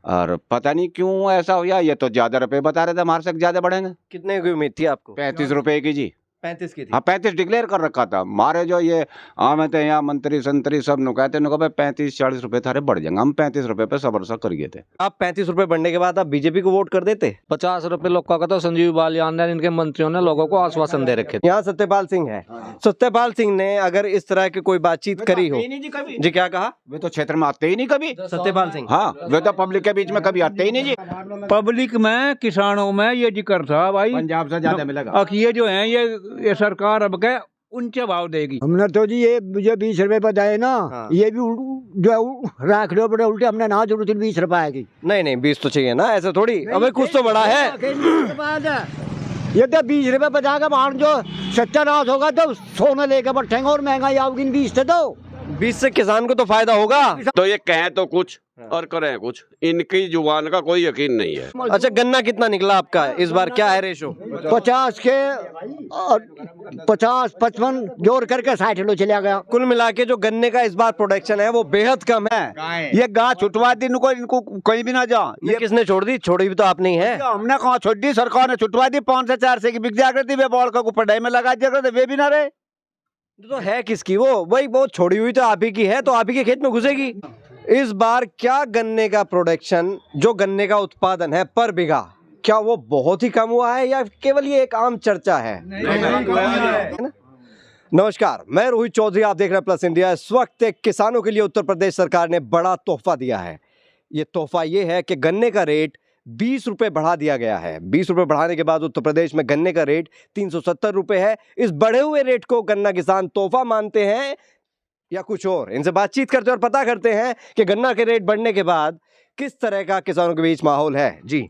और पता नहीं क्यों ऐसा हुआ, ये तो ज्यादा रुपए बता रहे थे, हमारे से ज्यादा बढ़ेंगे। कितने की उम्मीद थी आपको? 35 रुपए की जी। 35 की थी। हाँ 35 डिक्लेयर कर रखा था। हमारे जो ये आम थे यहाँ मंत्री संतरी सब नु कहते नु 35-40 रुपए थारे बढ़ जाएंगे। हम 35 रुपए पे सबर सा कर गए थे। आप 35 रुपए बढ़ने के बाद आप बीजेपी को वोट कर देते? 50 रुपए लोगों का तो संजीव बालियान ने, इनके मंत्रियों ने लोगों को आश्वासन दे रखे थे। यहाँ सत्यपाल सिंह है। सत्यपाल सिंह ने अगर इस तरह की कोई बातचीत करी हो जी, क्या कहा? वे तो क्षेत्र में आते ही नहीं कभी। सत्यपाल सिंह, हाँ वे तो पब्लिक के बीच में कभी आते ही नहीं जी। पब्लिक में किसानों में ये जिक्र था भाई, पंजाब से ज्यादा मिलेगा। अब ये जो है ये सरकार अब के ऊंचे भाव देगी। हमने तो जी ये मुझे 20 रुपए बताए ना। हाँ। ये भी जो राख लो बड़े उल्टे, हमने ना जरूरत 20 रुपए आएगी। नहीं 20 तो चाहिए ना, ऐसे थोड़ी। अबे कुछ तो बड़ा है। ये तो 20 रुपए बचा के मान जो सत्यानाश होगा तो सोना लेकर बैठेंगे और महंगाई आओगी 20 से। तो 20 से किसान को तो फायदा होगा। तो ये कहें तो कुछ और करें कुछ, इनकी जुबान का कोई यकीन नहीं है। अच्छा, गन्ना कितना निकला आपका इस बार, क्या है रेशो? 50 के 50-55 जोड़ करके 60 किलो चला गया। कुल मिला के जो गन्ने का इस बार प्रोडक्शन है वो बेहद कम है। ये गाय छुटवा दी, इनको कहीं भी ना जा। ये किसने छोड़ दी? छोड़ी भी तो आपने ही है। हमने कहा छोड़ दी, सरकार ने छुटवा दी। 5 से 4 से की बिक जाकर थी, वे बॉल का पढ़ाई में लगा दिया करते, वे भी ना रहे। तो है किसकी वो? वही वो छोड़ी हुई तो आप ही की है, तो आप ही के खेत में घुसेगी। इस बार क्या गन्ने का प्रोडक्शन, जो गन्ने का उत्पादन है पर बीघा, क्या वो बहुत ही कम हुआ है या केवल ये एक आम चर्चा है? नमस्कार, मैं रोहित चौधरी, आप देख रहे हैं प्लस इंडिया। इस वक्त एक किसानों के लिए उत्तर प्रदेश सरकार ने बड़ा तोहफा दिया है। ये तोहफा ये है कि गन्ने का रेट 20 रुपए बढ़ा दिया गया है। 20 रुपए बढ़ाने के बाद उत्तर प्रदेश में गन्ने का रेट 370 रुपए है। इस बढ़े हुए रेट को गन्ना किसान तोहफा मानते हैं या कुछ और? इनसे बातचीत करते हैं और पता करते हैं कि गन्ना के रेट बढ़ने के बाद किस तरह का किसानों के बीच माहौल है। जी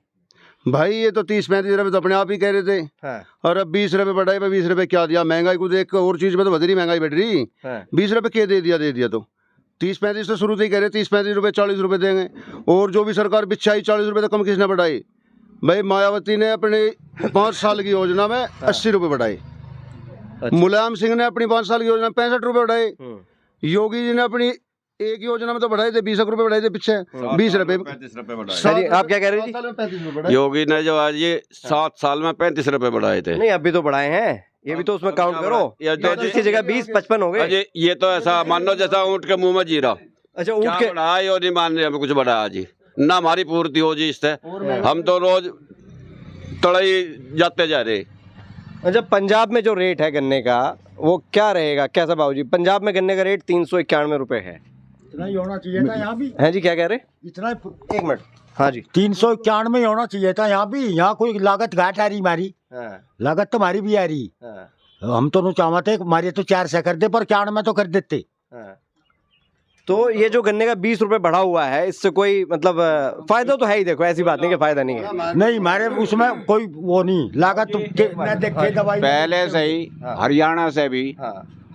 भाई, ये तो 30-35 रुपए तो अपने आप ही कह रहे थे। हाँ। और अब 20 रुपए बढ़ाए, 20 रुपए क्या दिया? महंगाई को देख और चीज में तो बदरी महंगाई बढ़ रही। हाँ। 20 रुपए क्या दे दिया तो 30-35 तो शुरू से ही कह रहे, 30-35 रुपए 40 रुपए देंगे। और जो भी सरकार बिछाई 40 रुपए तो कम किसने बढ़ाई? भाई मायावती ने अपने 5 साल की योजना में 80 रुपए बढ़ाए। मुलायम सिंह ने अपनी 5 साल की योजना में 65 रुपए बढ़ाए। योगी जी ने अपनी एक योजना में तो बढ़ाए थे 20 रुपए बढ़ाए थे पीछे 20 रुपए 35 रुपए बढ़ाए। आप क्या कह रहे थे? योगी ने जो आज ये 7 साल में 35 रुपए बढ़ाए थे। नहीं, अभी तो बढ़ाए हैं, ये भी तो उसमें काउंट करो। 35 की जगह 20-55 हो गए। ये तो ऐसा मान लो जैसा ऊँट के मुंह में जीरा। अच्छा, ऊँट के बढ़ाए और नहीं मान रहे, हमें कुछ बढ़ाया जी ना, हमारी पूर्ति हो जी इससे। हम तो रोज तड़ाई जाते जा रहे। अच्छा, पंजाब में जो रेट है गन्ने का वो क्या रहेगा, कैसा बाबू जी? पंजाब में गन्ने का रेट 391 रुपए है। इतना ही होना चाहिए था यहाँ भी। हैं जी, क्या कह रहे? इतना एक मिनट। हाँ जी, 391 ही होना चाहिए था यहाँ भी। यहाँ कोई लागत घाट आ रही हमारी। हाँ, लागत तो हमारी भी आ रही। हाँ, हम तो चाहते हमारे तो 4 से कर दे, पर 4 में तो कर देते। हाँ। तो ये जो गन्ने का 20 रुपए बढ़ा हुआ है, इससे कोई मतलब फायदा तो है ही। देखो, ऐसी बात नहीं कि फायदा नहीं है। नहीं, हमारे उसमें कोई वो नहीं लागत तो न देखे दवाई पहले से ही हरियाणा से भी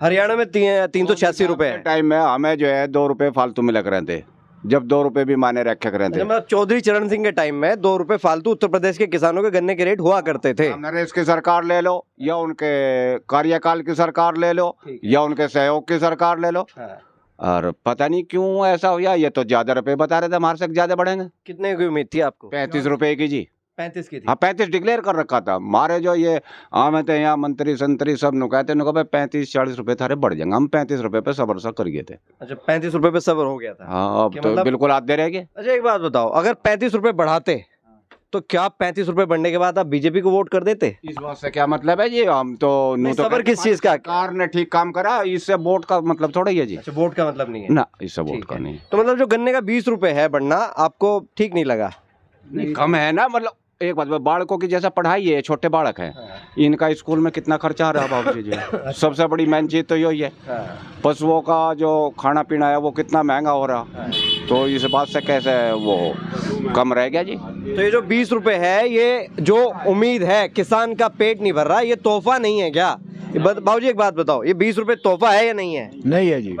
हरियाणा में 386 रुपए है। टाइम में हमें जो है 2 रुपए फालतू मिला करे थे, जब 2 रुपए भी माने रखे करे थे। मतलब चौधरी चरण सिंह के टाइम में 2 रुपए फालतू उत्तर प्रदेश के किसानों के गन्ने के रेट हुआ करते थे। नरेश की सरकार ले लो या उनके कार्यकाल की सरकार ले लो या उनके सहयोग की सरकार ले लो, और पता नहीं क्यों ऐसा हुआ, ये तो ज्यादा रुपए बता रहे थे, हमारे से ज्यादा बढ़ेंगे। कितने की उम्मीद थी आपको? 35 रुपए की जी। 35 की थी। हाँ 35 डिक्लेयर कर रखा था। हमारे जो ये आम थे यहाँ मंत्री संतरी सब नु कहते नु 35-40 रुपए थारे बढ़ जाएंगे। हम 35 रुपए पे सबर सा कर गए थे। अच्छा, 35 रुपए पे सबर हो गया था। हाँ, अब तो बिल्कुल आते रह गए। अच्छा, एक बात बताओ, अगर 35 रुपए बढ़ाते तो क्या 35 रुपए बढ़ने के बाद आप बीजेपी को वोट कर देते? इस बात से क्या मतलब है जी? हम तो सबर किस चीज का? सरकार ने ठीक काम करा, इससे वोट का मतलब थोड़ा ही है जी। अच्छा, वोट का मतलब नहीं है ना, इससे वोट का नहीं। तो मतलब जो गन्ने का 20 रुपए है बढ़ना, आपको ठीक नहीं लगा? कम है ना। मतलब एक बात, बालकों की जैसा पढ़ाई है, छोटे बालक हैं, इनका स्कूल में कितना खर्चा आ रहा है बाबू जी। सबसे बड़ी मेन चीज तो यही है। पशुओं का जो खाना पीना है वो कितना महंगा हो रहा, तो इस बात से कैसे वो कम रह गया जी। तो ये जो 20 रुपए है, ये जो उम्मीद है किसान का पेट नहीं भर रहा, ये तोहफा नहीं है क्या? बाबू जी एक बात बताओ, ये 20 रुपए तोहफा है या नहीं है? नहीं है जी,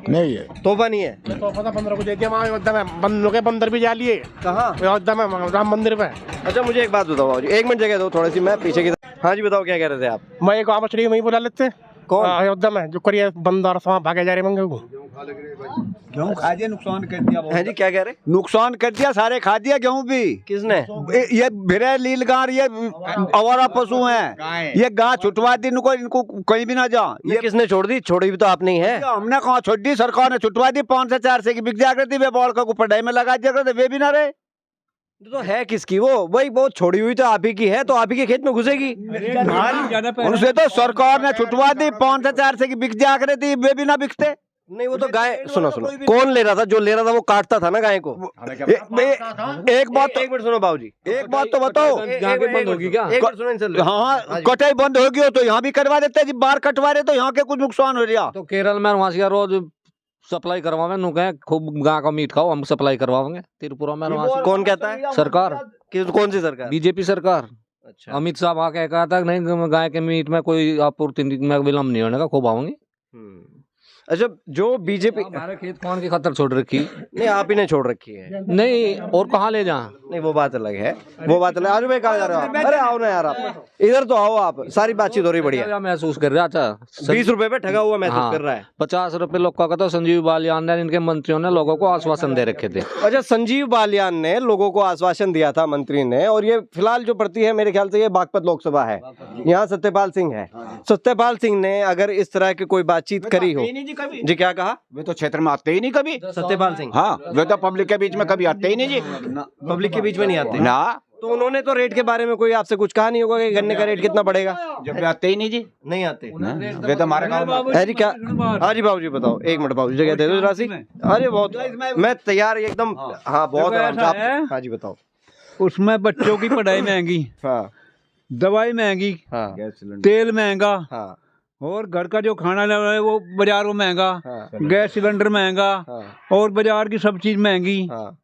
नहीं है, तोहफा नहीं है। तोहफा 15 को दे दिया, वहाँ अयोध्या में बंदर भी जा लिए। कहाँ? अयोध्या में राम मंदिर पे। अच्छा, मुझे एक बात बताओ बाबू जी, 1 मिनट जगह दो थोड़ी सी, मैं पीछे की। हाँ जी, बताओ क्या कह रहे थे आप? मैं एक आमचड़ी में ही बुला लेते। कौन? अयोध्या में जो करिए बंदर वहाँ भागे जा रहे मंगे को। गेहूं खा दिया, नुकसान कर दिया बहुत। हैं जी, क्या कह रहे? नुकसान कर दिया, सारे खा दिया गेहूं भी। किसने? ये भिरे लीलगार, ये आवारा पशु हैं, ये गाय छुटवा दी इनको, इनको कहीं भी ना जा। ये किसने छोड़ दी? छोड़ी भी तो आपने ही है। हमने कहा छोड़ दी, सरकार ने छुटवा दी। 5 से 4 से की बिक जाया करती, वे बॉल को पढ़ाई में लगा दिया करते, वे भी ना रहे। तो है किसकी वो? वही वो छोड़ी हुई तो आप ही की है, तो आप ही के खेत में घुसेगी। उनसे तो सरकार ने छुटवा दी, 5 से 4 से की बिक जाया करती, वे भी ना बिकते। नहीं, वो तो गाय, सुनो सुनो, कौन ले रहा था? जो ले रहा था वो काटता था ना गाय को। एक बात, एक मिनट सुनो बाबूजी, एक बात तो बताओ। यहाँ पे बंद होगी क्या? एक मिनट सुनो इनसे। हाँ, कटाई बंद होगी हो तो यहाँ भी करवा देते जी, बाहर कटवा रहे तो यहाँ के कुछ नुकसान हो रहा। तो केरल में वहां से रोज सप्लाई करवावे, नु कहे खूब गाय का मीट खाओ, हम सप्लाई करवाएंगे। त्रिपुरा में वहां से कौन कहता है? सरकार, कौन सी सरकार? बीजेपी सरकार। अच्छा, अमित शाह आके कहा था नहीं, गाय के मीट में कोई आपूर्ति में विलम्ब नहीं होने का, खूब आऊंगी। अच्छा, जो बीजेपी, हमारे खेत कौन की खतर छोड़ रखी? नहीं आप ही ने छोड़ रखी है। नहीं, और कहाँ ले जा? नहीं, वो बात अलग है, वो बात अलग। आज भाई कहाँ जा रहे हो आप? अरे आओ ना यार, आप इधर तो आओ, आप सारी बातचीत हो रही बढ़िया। महसूस कर रहा था 20 रुपए पे ठगा हुआ महसूस हाँ, कर रहा है। 50 रुपए लोग का तो संजीव बालियान ने, इनके मंत्रियों ने लोगों को आश्वासन दे रखे थे। अच्छा, संजीव बालियान ने लोगों को आश्वासन दिया था, मंत्री ने। और ये फिलहाल जो पड़ती है, मेरे ख्याल से ये बागपत लोकसभा है, यहाँ सत्यपाल सिंह है। सत्यपाल सिंह ने अगर इस तरह की कोई बातचीत करी हो जी, क्या कहा? वे तो क्षेत्र में आते ही नहीं कभी। सत्यपाल सिंह, हाँ, वे तो पब्लिक के बीच में कभी आते ही नहीं जी। पब्लिक के बीच में नहीं आते ना, तो उन्होंने तो रेट के बारे में कोई आपसे कुछ कहा नहीं होगा कि गन्ने का रेट कितना बढ़ेगा? जब वे आते ही नहीं जी। नहीं आते ना, वे तो हमारे गाँव में। है जी, क्या? हाँ जी बाबूजी बताओ, एक मिनट बाबूजी, जगह दे दो राशि। अरे बहुत, मैं तैयार एकदम। हाँ, बहुत आराम से आप। हाँ जी बताओ। उसमें बच्चों की पढ़ाई महंगी, हाँ दवाई महंगी, हाँ तेल महंगा, हाँ और घर का जो खाना ले रहा है वो बाजार में महंगा, हाँ गैस सिलेंडर महंगा, हाँ और बाजार की सब चीज महंगी, हाँ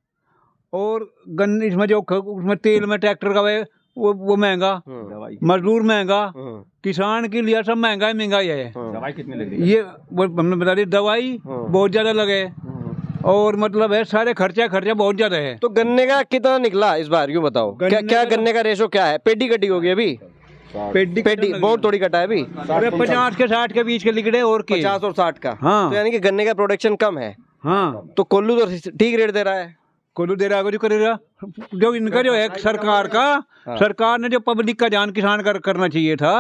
और गन्ने इसमें जो उसमें तेल में ट्रैक्टर का वो महंगा, मजदूर महंगा, किसान के लिए सब महंगा महंगाई है। दवाई कितनी लग रही है? ये वो हमने बता दी, दवाई बहुत ज्यादा लगे, और मतलब है सारे खर्चा बहुत ज्यादा है। तो गन्ने का कितना निकला इस बार, यूँ बताओ। क्या गन्ने का रेशो क्या है? पेटी कटी होगी अभी? पेटी बहुत थोड़ी कटा है अभी। 50 के 60 के बीच के लिखड़े, और 50 और 60 का। हाँ। तो यानी कि गन्ने का प्रोडक्शन कम है। हाँ, तो कोल्लू तो ठीक रेट दे रहा है। कोल्लू दे रहा है, जो करेगा, जो इनका जो है सरकार का, सरकार ने जो पब्लिक का जान किसान का करना चाहिए था,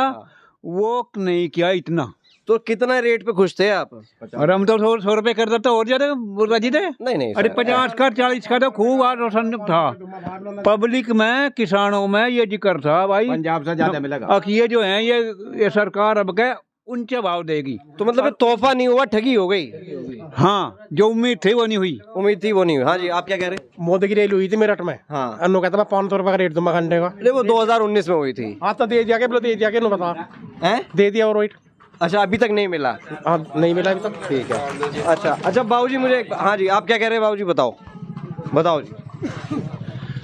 वो नहीं किया इतना। तो कितना रेट पे खुश थे आप? और हम तो 100 रुपए कर देते और ज्यादा राजी थे। नहीं अरे 50 का 40 का तो खूब आश्वासन था पब्लिक में, किसानों में ये जिक्र था भाई, पंजाब से ज्यादा मिलेगा। अब ये जो है ये सरकार अब के ऊंचे भाव देगी। तो मतलब तोहफा नहीं हुआ, ठगी हो गई। हाँ, जो उम्मीद थी वो नहीं हुई। उम्मीद थी वो नहीं हुई। हाँ जी, आप क्या कह रहे? मोदी की रैली हुई थी मेरठ में। हाँ, अन्नू कहता मैं 500 रुपए का रेट दूंगा घंटे का। अरे वो 2019 में हुई थी। हाँ तो दे दिया के, बोलो दे दिया के, नो बता हैं? दे दिया और वेट। अच्छा, अभी तक नहीं मिला? हाँ नहीं मिला अभी तक। ठीक है। अच्छा बाबूजी मुझे, हाँ जी आप क्या कह रहे हैं बाबूजी, बताओ जी।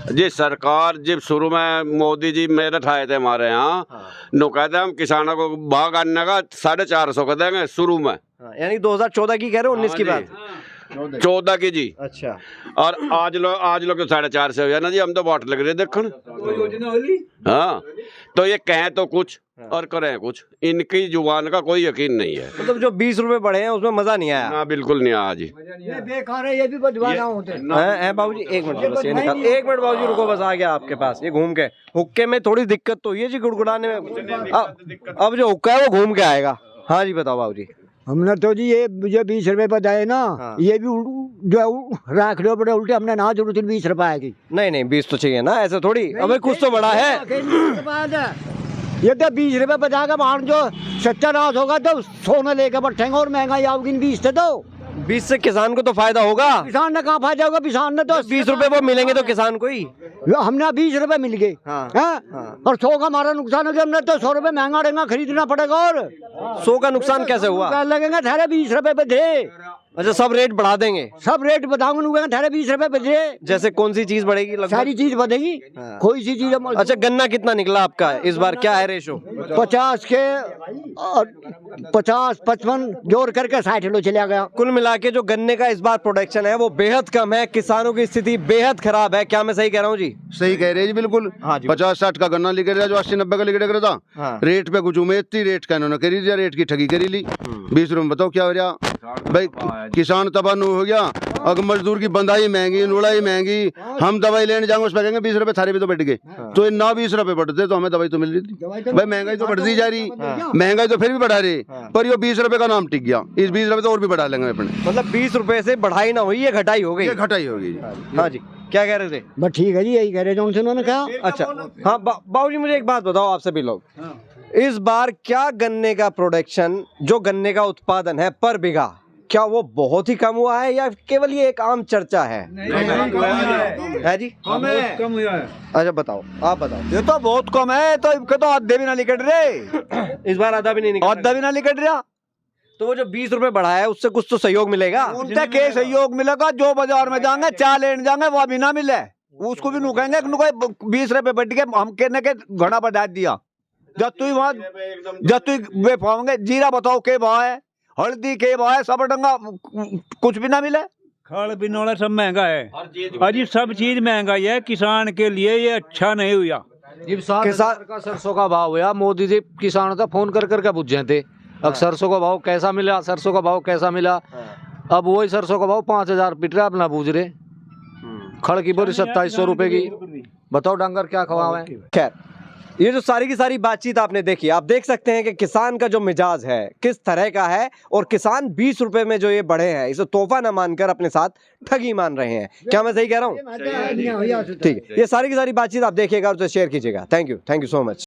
जी, सरकार जब शुरू में मोदी जी मेरठ आए थे हमारे यहाँ, नो कहते हम किसानों को भाग आने का 450 का देंगे शुरू में। यानी 2014 की कह रहे हो, 19 की बात? 14 की जी। अच्छा, और आज लोग तो 450 हो गया ना जी, हम तो बाट लग रहे देखन। हाँ, तो ये कहें तो कुछ और करें कुछ, इनकी जुबान का कोई यकीन नहीं है। मतलब जो 20 रुपए बढ़े हैं उसमें मजा नहीं आया? ना, बिल्कुल नहीं आया जी। ये बेकार है, ये भी बदवाना होते हैं बाबूजी? एक मिनट बस, ये निकाल, एक मिनट बाबूजी रुको, बस आ गया आपके पास। ये घूम के हुक्के में थोड़ी दिक्कत तो हुई है जी, गुड़गुड़ाने में। अब जो हुक्का है वो घूम के आएगा। हाँ जी बताओ बाबूजी। हमने तो जी ये जो 20 रुपए बताए ना, हाँ। ये भी जो राख लो बड़े उल्टे, हमने ना जरूरत 20 रुपए की। नहीं 20 तो चाहिए ना, ऐसे थोड़ी। अबे कुछ तो बड़ा है। ये तो 20 रुपए बचा के मान, जो सत्यानाश होगा तो सोना लेके बैठेंगे, और महंगाई आओगी 20 से। तो 20 से किसान को तो फायदा होगा। किसान ने कहाँ फायदा होगा? किसान ने तो 20 रुपए वो मिलेंगे तो किसान को ही। हमने 20 रुपए मिल गए, हाँ, हाँ? और 100 का हमारा नुकसान हो गया। हमने तो 100 रुपए महंगा रहेगा, खरीदना पड़ेगा। और 100 का नुकसान कैसे हुआ? लगेगा ठहरे 20 रुपए पे थे। अच्छा, सब रेट बढ़ा देंगे? सब रेट बताऊंगा, ठहरे 20 रुपए पे थे। जैसे कौन सी चीज बढ़ेगी? लगभग सारी चीज बढ़ेगी, हाँ। कोई सी चीज। अच्छा, गन्ना कितना निकला आपका इस बार, क्या है रेशो? 50 के और 50 55 जोड़ करके 60 किलो चला गया। कुल मिला के जो गन्ने का इस बार प्रोडक्शन है वो बेहद कम है, किसानों की स्थिति बेहद खराब है। क्या मैं सही कह रहा हूँ जी? सही कह रहे हैं जी, बिल्कुल। हाँ जी। 50-60 का गन्ना लिख रहा, जो 80-90 का लिख रहा था। हाँ। रेट पे कुछ उम्मीद थी, रेट का इन्होंने करी दिया, रेट की ठगी करी ली। 20 रुपए में बताओ क्या हो रहा। भाई किसान तबाह हो गया। अगर मजदूर की बंधाई महंगी, नुड़ाई महंगी, हम दवाई लेने जाएंगे उस पर कहेंगे 20 रुपए थारे भी तो बढ़ गए। तो ये ना 20 रुपए बढ़ते तो हमें दवाई तो मिल रही थी। भाई महंगाई तो बढ़ती जा रही, महंगाई तो फिर भी बढ़ा रही, पर ये 20 रुपए का नाम टिक गया। इस 20 रुपए तो और भी बढ़ा लेंगे अपने। मतलब 20 रुपए से बढ़ाई ना हुई, ये घटाई हो गई। ये घटाई होगी। हाँ जी, क्या कह रहे थे? बस ठीक है जी, यही कह रहे जो उनसे उन्होंने कहा। अच्छा हाँ, बाबूजी मुझे एक बात बताओ, आप सभी लोग, इस बार क्या गन्ने का प्रोडक्शन, जो गन्ने का उत्पादन है पर बीघा, क्या वो बहुत ही कम हुआ है या केवल ये एक आम चर्चा है? है जी, कम हुआ है। अच्छा बताओ, आप बताओ। ये तो बहुत कम है, तो इनके तो आधे भी ना निकट रहे। इस बार आधा भी नहीं निकला। आधा भी ना निकट रहा। तो वो जो 20 रुपए बढ़ाया है उससे कुछ तो सहयोग मिलेगा। उनसे के सहयोग मिलेगा? जो बाजार में जाएंगे चाय लेने जाएंगे वो भी ना मिले, उसको भी नुकेंगे 20 रुपए बढ़ के हम कहने के घना बढ़ा दिया। जब तू वे पाओगे, जीरा बताओ के भाव है, हल्दी के भाव है, सब डंगा कुछ भी ना मिले। खल बिनौला सब महंगा है, अजी सब चीज महंगाई है। किसान के लिए ये अच्छा नहीं हुआ। किसान का सरसों का भाव हुआ, मोदी जी किसानों तक फोन कर करके पूछे थे अब सरसों का भाव कैसा मिला, सरसों का भाव कैसा मिला। अब वही सरसों का भाव 5000 पिट रहा, अपना पूछ रहे। खड़ की बोरी 2700 रुपए की, बताओ डांगर क्या खवाए। खैर, ये जो सारी की सारी बातचीत आपने देखी, आप देख सकते हैं कि किसान का जो मिजाज है किस तरह का है, और किसान 20 रुपए में जो ये बढ़े हैं इसे तोहफा ना मानकर अपने साथ ठगी मान रहे हैं। क्या मैं सही कह रहा हूँ? ठीक है, ये सारी की सारी बातचीत आप देखिएगा और उसे शेयर कीजिएगा। Thank you so much.